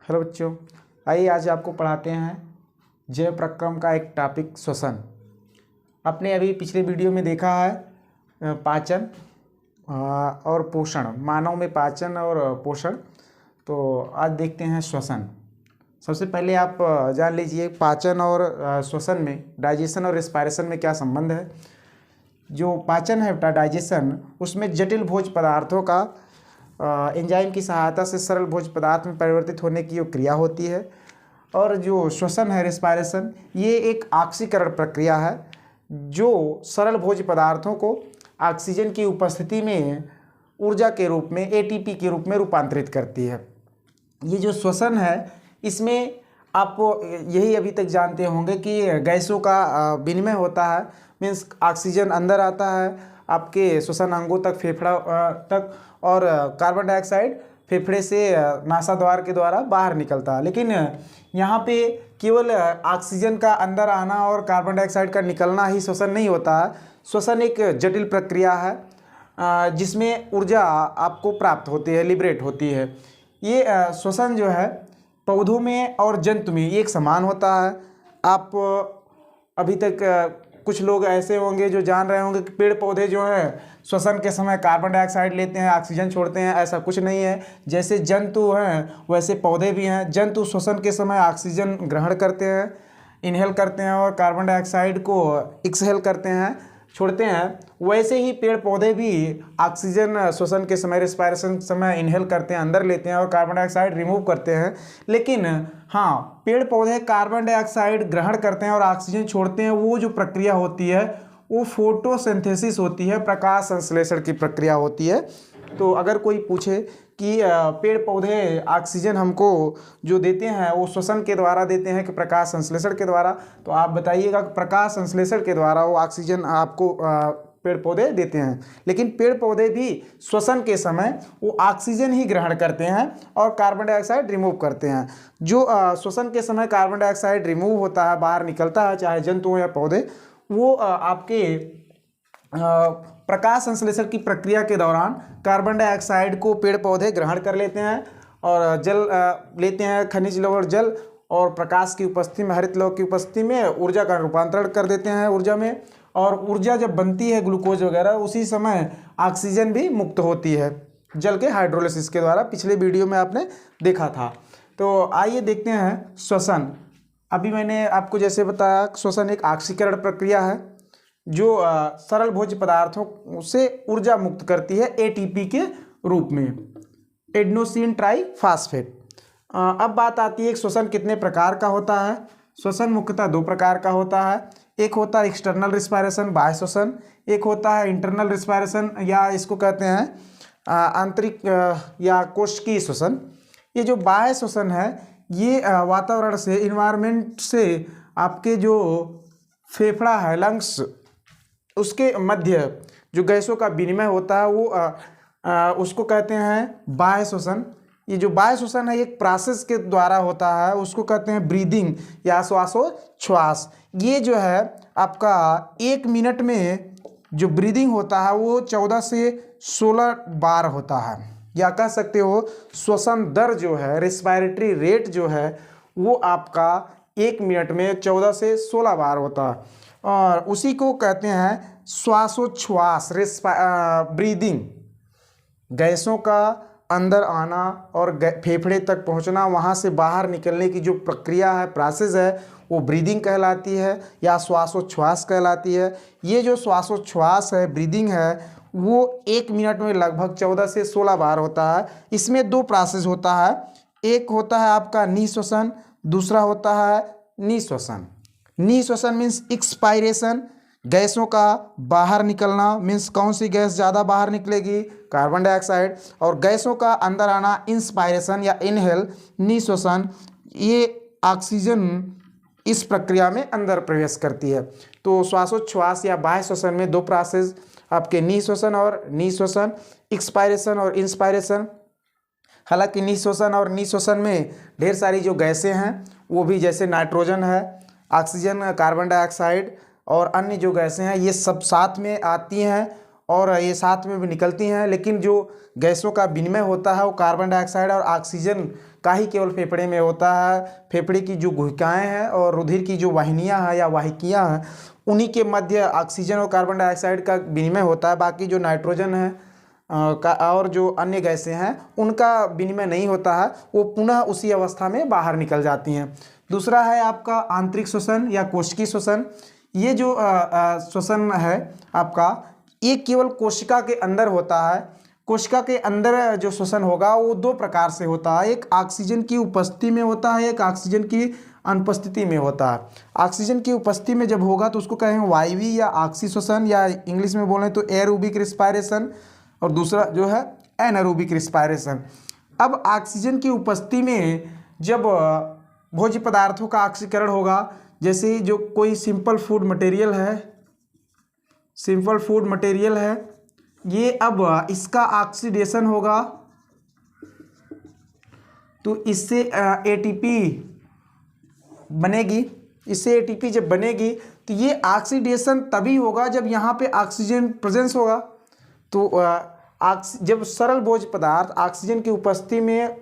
Hello बच्चों, आइए आज आपको पढ़ाते हैं जैव प्रक्रम का एक टॉपिक श्वसन। आपने अभी पिछले वीडियो में देखा है पाचन और पोषण, मानव में पाचन और पोषण। तो आज देखते हैं श्वसन। सबसे पहले आप जान लीजिए पाचन और श्वसन में, डाइजेशन और रेस्पिरेशन में क्या संबंध है। जो पाचन है बेटा, डाइजेशन, उसमें जटिल भोज्य पदार्थों का एंजाइम की सहायता से सरल भोज्य पदार्थ में परिवर्तित होने की जो क्रिया होती है। और जो श्वसन है, रेस्पिरेशन, ये एक ऑक्सीकरण प्रक्रिया है जो सरल भोज्य पदार्थों को ऑक्सीजन की उपस्थिति में ऊर्जा के रूप में, एटीपी के रूप में रूपांतरित करती है। ये जो श्वसन है, इसमें आप यही अभी तक जानते होंगे कि गैसों का विनिमय होता है। मीन्स ऑक्सीजन अंदर आता है आपके श्वसन अंगों तक, फेफड़ा तक, और कार्बन डाइऑक्साइड फेफड़े से नासाद्वार के द्वारा बाहर निकलता है। लेकिन यहाँ पे केवल ऑक्सीजन का अंदर आना और कार्बन डाइऑक्साइड का निकलना ही श्वसन नहीं होता है। श्वसन एक जटिल प्रक्रिया है जिसमें ऊर्जा आपको प्राप्त होती है, लिबरेट होती है। ये श्वसन जो है पौधों में और जंतु में एक समान होता है। आप अभी तक कुछ लोग ऐसे होंगे जो जान रहे होंगे कि पेड़ पौधे जो हैं श्वसन के समय कार्बन डाइऑक्साइड लेते हैं, ऑक्सीजन छोड़ते हैं। ऐसा कुछ नहीं है। जैसे जंतु हैं वैसे पौधे भी हैं। जंतु श्वसन के समय ऑक्सीजन ग्रहण करते हैं, इनहेल करते हैं, और कार्बन डाइऑक्साइड को एक्सहेल करते हैं, छोड़ते हैं। वैसे ही पेड़ पौधे भी ऑक्सीजन श्वसन के समय, रेस्पिरेशन समय इनहेल करते हैं, अंदर लेते हैं, और कार्बन डाइऑक्साइड रिमूव करते हैं। लेकिन हाँ, पेड़ पौधे कार्बन डाइऑक्साइड ग्रहण करते हैं और ऑक्सीजन छोड़ते हैं। वो जो प्रक्रिया होती है वो फोटोसिंथेसिस होती है, प्रकाश संश्लेषण की प्रक्रिया होती है। तो अगर कोई पूछे कि पेड़ पौधे ऑक्सीजन हमको जो देते हैं वो श्वसन के द्वारा देते हैं कि प्रकाश संश्लेषण के द्वारा, तो आप बताइएगा कि प्रकाश संश्लेषण के द्वारा वो ऑक्सीजन आपको पेड़ पौधे देते हैं। लेकिन पेड़ पौधे भी श्वसन के समय वो ऑक्सीजन ही ग्रहण करते हैं और कार्बन डाइऑक्साइड रिमूव करते हैं। जो श्वसन के समय कार्बन डाइऑक्साइड रिमूव होता है, बाहर निकलता है, चाहे जंतु हो या पौधे, वो आपके प्रकाश संश्लेषण की प्रक्रिया के दौरान कार्बन डाइऑक्साइड को पेड़ पौधे ग्रहण कर लेते हैं और जल लेते हैं, खनिज लवण जल, और प्रकाश की उपस्थिति में, हरित लौह की उपस्थिति में ऊर्जा का रूपांतरण कर देते हैं ऊर्जा में। और ऊर्जा जब बनती है ग्लूकोज वगैरह, उसी समय ऑक्सीजन भी मुक्त होती है जल के हाइड्रोलिसिस के द्वारा। पिछले वीडियो में आपने देखा था। तो आइए देखते हैं श्वसन। अभी मैंने आपको जैसे बताया, श्वसन एक ऑक्सीकरण प्रक्रिया है जो सरल भोज्य पदार्थों से ऊर्जा मुक्त करती है एटीपी के रूप में, एडेनोसिन ट्राइफॉस्फेट। अब बात आती है श्वसन कितने प्रकार का होता है। श्वसन मुख्यतः दो प्रकार का होता है। एक होता है एक्सटर्नल रिस्पायरेशन, बाह्य श्वसन। एक होता है इंटरनल रिस्पायरेशन, या इसको कहते हैं आंतरिक या कोशिकीय श्वसन। ये जो बाह्य श्वसन है, ये वातावरण से, इन्वायरमेंट से, आपके जो फेफड़ा है, लंग्स, उसके मध्य जो गैसों का विनिमय होता है वो उसको कहते हैं बाह्य श्वसन। ये जो बाह्य श्वसन है एक प्रोसेस के द्वारा होता है, उसको कहते हैं ब्रीदिंग या श्वासोच्छ्वास। ये जो है आपका 1 मिनट में जो ब्रीदिंग होता है वो 14 से 16 बार होता है, या कह सकते हो श्वसन दर जो है, रेस्पिरेटरी रेट जो है, वो आपका 1 मिनट में 14 से 16 बार होता है। और उसी को कहते हैं श्वासोच्छ्वास, ब्रीदिंग। गैसों का अंदर आना और फेफड़े तक पहुंचना, वहां से बाहर निकलने की जो प्रक्रिया है, प्रोसेस है, वो ब्रीदिंग कहलाती है या श्वासोच्छ्वास कहलाती है। ये जो श्वासोच्छ्वास है, ब्रीदिंग है, वो 1 मिनट में लगभग 14 से 16 बार होता है। इसमें 2 प्रोसेस होता है। एक होता है आपका निःश्वसन, दूसरा होता है निःश्वसन। निःश्वसन मीन्स एक्सपायरेशन, गैसों का बाहर निकलना। मीन्स कौन सी गैस ज़्यादा बाहर निकलेगी? Carbon dioxide. और गैसों का अंदर आना, इंस्पायरेशन या इनहेल, निःश्वसन। ये ऑक्सीजन इस प्रक्रिया में अंदर प्रवेश करती है। तो श्वासोच्छ्वास या बाह्य श्वसन में 2 प्रोसेस आपके निःश्वसन और निःश्वसन, एक्सपायरेशन और इंस्पायरेशन। हालांकि निःश्वसन और निःश्वसन में ढेर सारी जो गैसें हैं वो भी, जैसे नाइट्रोजन है, ऑक्सीजन, कार्बन डाइऑक्साइड और अन्य जो गैसें हैं, ये सब साथ में आती हैं और ये साथ में भी निकलती हैं, लेकिन जो गैसों का विनिमय होता है वो कार्बन डाइऑक्साइड और ऑक्सीजन का ही केवल फेफड़े में होता है। फेफड़े की जो गुहिकाएँ हैं और रुधिर की जो वाहिनियाँ हैं या वाहिकियाँ हैं, उन्हीं के मध्य ऑक्सीजन और कार्बन डाइऑक्साइड का विनिमय होता है। बाकी जो नाइट्रोजन है का और जो अन्य गैसें हैं उनका विनिमय नहीं होता है, वो पुनः उसी अवस्था में बाहर निकल जाती हैं। दूसरा है आपका आंतरिक श्वसन या कोशिकीय श्वसन। ये जो श्वसन है आपका, ये केवल कोशिका के अंदर होता है। कोशिका के अंदर जो श्वसन होगा वो दो प्रकार से होता है, एक ऑक्सीजन की उपस्थिति में होता है, एक ऑक्सीजन की अनुपस्थिति में होता है। ऑक्सीजन की उपस्थिति में जब होगा तो उसको कहेंगे वायवीय या ऑक्सी श्वसन, या इंग्लिश में बोलें तो एरोबिक रिस्पायरेशन, और दूसरा जो है एनारोबिक रिस्पायरेशन। अब ऑक्सीजन की उपस्थिति में जब भोज्य पदार्थों का ऑक्सीकरण होगा, जैसे जो कोई सिंपल फूड मटेरियल है, ये अब इसका ऑक्सीडेशन होगा तो इससे एटीपी बनेगी। इससे एटीपी जब बनेगी तो ये ऑक्सीडेशन तभी होगा जब यहाँ पे ऑक्सीजन प्रेजेंस होगा। तो जब सरल भोज्य पदार्थ ऑक्सीजन की उपस्थिति में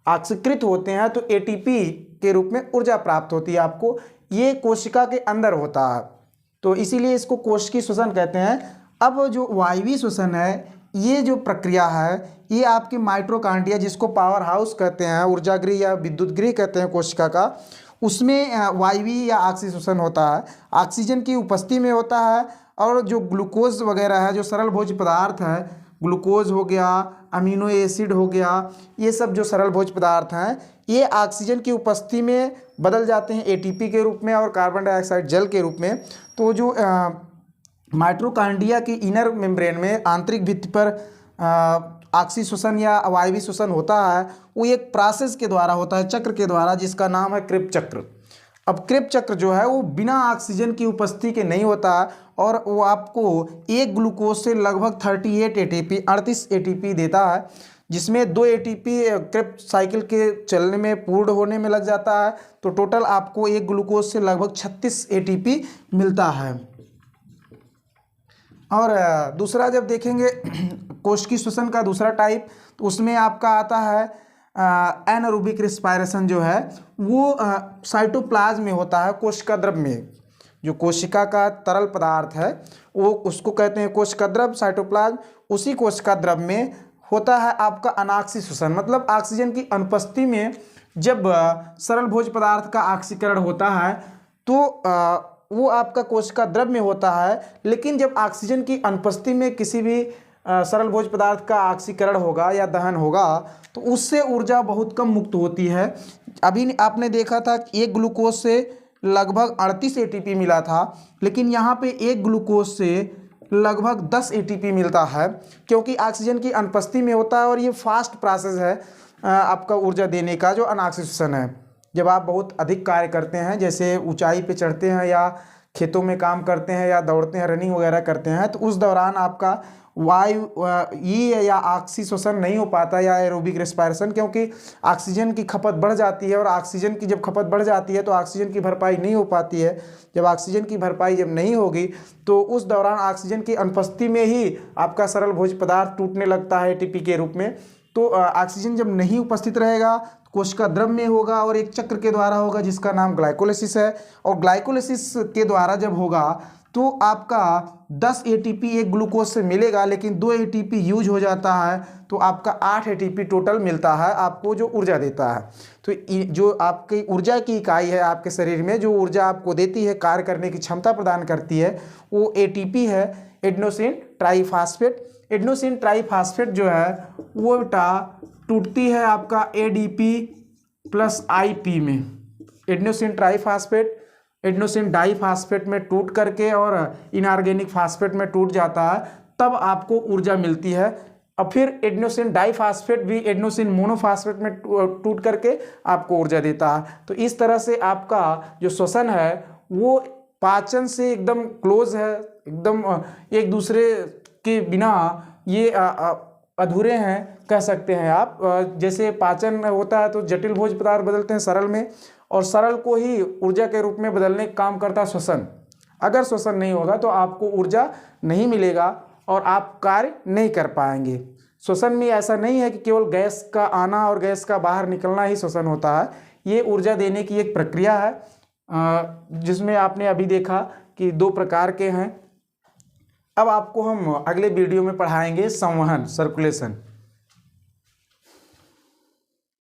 ऑक्सीकृत होते हैं तो एटीपी के रूप में ऊर्जा प्राप्त होती है आपको। ये कोशिका के अंदर होता है, तो इसीलिए इसको कोशिकीय श्वसन कहते हैं। अब जो वायवीय श्वसन है, ये जो प्रक्रिया है ये आपके माइटोकॉन्ड्रिया, जिसको पावर हाउस कहते हैं, ऊर्जा गृह या विद्युत गृह कहते हैं कोशिका का, उसमें वायवीय या ऑक्सीय श्वसन होता है। ऑक्सीजन की उपस्थिति में होता है और जो ग्लूकोज वगैरह है, जो सरल भोज्य पदार्थ है, ग्लूकोज हो गया, अमीनो एसिड हो गया, ये सब जो सरल भोज्य पदार्थ हैं ये ऑक्सीजन की उपस्थिति में बदल जाते हैं एटीपी के रूप में और कार्बन डाइऑक्साइड जल के रूप में। तो जो माइटोकॉन्ड्रिया की इनर मेम्ब्रेन में आंतरिक भित्ति पर ऑक्सीय श्वसन या वायवीय श्वसन होता है, वो एक प्रोसेस के द्वारा होता है, चक्र के द्वारा, जिसका नाम है क्रेब्स चक्र। अब क्रेब्स चक्र जो है वो बिना ऑक्सीजन की उपस्थिति के नहीं होता और वो आपको एक ग्लूकोज से लगभग 38 एटीपी देता है, जिसमें 2 एटीपी क्रेब्स साइकिल के चलने में पूर्ण होने में लग जाता है। तो टोटल आपको एक ग्लूकोज से लगभग 36 एटीपी मिलता है। और दूसरा जब देखेंगे कोशिकीय श्वसन का दूसरा टाइप, तो उसमें आपका आता है एनारोबिक रिस्पायरेशन, जो है वो साइटोप्लाज्म में होता है, कोशिका द्रव में। जो कोशिका का तरल पदार्थ है वो उसको कहते हैं कोशिका द्रव, साइटोप्लाज्म। उसी कोशिका द्रव में होता है आपका अनाक्सीय श्वसन, मतलब ऑक्सीजन की अनुपस्थिति में जब सरल भोज्य पदार्थ का ऑक्सीकरण होता है तो वो आपका कोशिका द्रव में होता है। लेकिन जब ऑक्सीजन की अनुपस्थिति में किसी भी सरल भोज्य पदार्थ का ऑक्सीकरण होगा या दहन होगा तो उससे ऊर्जा बहुत कम मुक्त होती है। अभी आपने देखा था कि एक ग्लूकोज से लगभग 38 एटीपी मिला था, लेकिन यहाँ पे एक ग्लूकोज से लगभग 10 एटीपी मिलता है, क्योंकि ऑक्सीजन की अनुपस्थिति में होता है और ये फास्ट प्रोसेस है आपका ऊर्जा देने का, जो अनाक्सीय श्वसन है। जब आप बहुत अधिक कार्य करते हैं, जैसे ऊंचाई पे चढ़ते हैं या खेतों में काम करते हैं या दौड़ते हैं, रनिंग वगैरह करते हैं, तो उस दौरान आपका वायु ये या ऑक्सीय श्वसन नहीं हो पाता या एरोबिक रेस्पिरेशन, क्योंकि ऑक्सीजन की खपत बढ़ जाती है और ऑक्सीजन की जब खपत बढ़ जाती है तो ऑक्सीजन की भरपाई नहीं हो पाती है। जब ऑक्सीजन की भरपाई जब नहीं होगी तो उस दौरान ऑक्सीजन की अनुपस्थिति में ही आपका सरल भोज्य पदार्थ टूटने लगता है एटीपी के रूप में। तो ऑक्सीजन जब नहीं उपस्थित रहेगा कोशिका द्रव में होगा और एक चक्र के द्वारा होगा जिसका नाम ग्लाइकोलिसिस है। और ग्लाइकोलिसिस के द्वारा जब होगा तो आपका 10 एटीपी एक ग्लूकोज से मिलेगा, लेकिन 2 एटीपी यूज हो जाता है तो आपका 8 एटीपी टोटल मिलता है आपको, जो ऊर्जा देता है। तो जो आपकी ऊर्जा की इकाई है आपके शरीर में, जो ऊर्जा आपको देती है, कार्य करने की क्षमता प्रदान करती है, वो एटीपी है, एडेनोसिन ट्राइफॉस्फेट। एडेनोसिन ट्राइफॉस्फेट जो है वो टूटती है आपका एडीपी प्लस आईपी में। एडेनोसिन ट्राइफॉस्फेट एडेनोसिन डाइफॉस्फेट में टूट करके और इनऑर्गेनिक फास्फेट में टूट जाता है, तब आपको ऊर्जा मिलती है। और फिर एडेनोसिन डाइफॉस्फेट भी एडेनोसिन मोनोफॉस्फेट में टूट करके आपको ऊर्जा देता है। तो इस तरह से आपका जो श्वसन है वो पाचन से एकदम क्लोज है, एकदम एक दूसरे के बिना ये अधूरे हैं कह सकते हैं आप। जैसे पाचन होता है तो जटिल भोज्य पदार्थ बदलते हैं सरल में, और सरल को ही ऊर्जा के रूप में बदलने का काम करता है श्वसन। अगर श्वसन नहीं होगा तो आपको ऊर्जा नहीं मिलेगा और आप कार्य नहीं कर पाएंगे। श्वसन में ऐसा नहीं है कि केवल गैस का आना और गैस का बाहर निकलना ही श्वसन होता है। ये ऊर्जा देने की एक प्रक्रिया है जिसमें आपने अभी देखा कि 2 प्रकार के हैं। अब आपको हम अगले वीडियो में पढ़ाएंगे संवहन, सर्कुलेशन।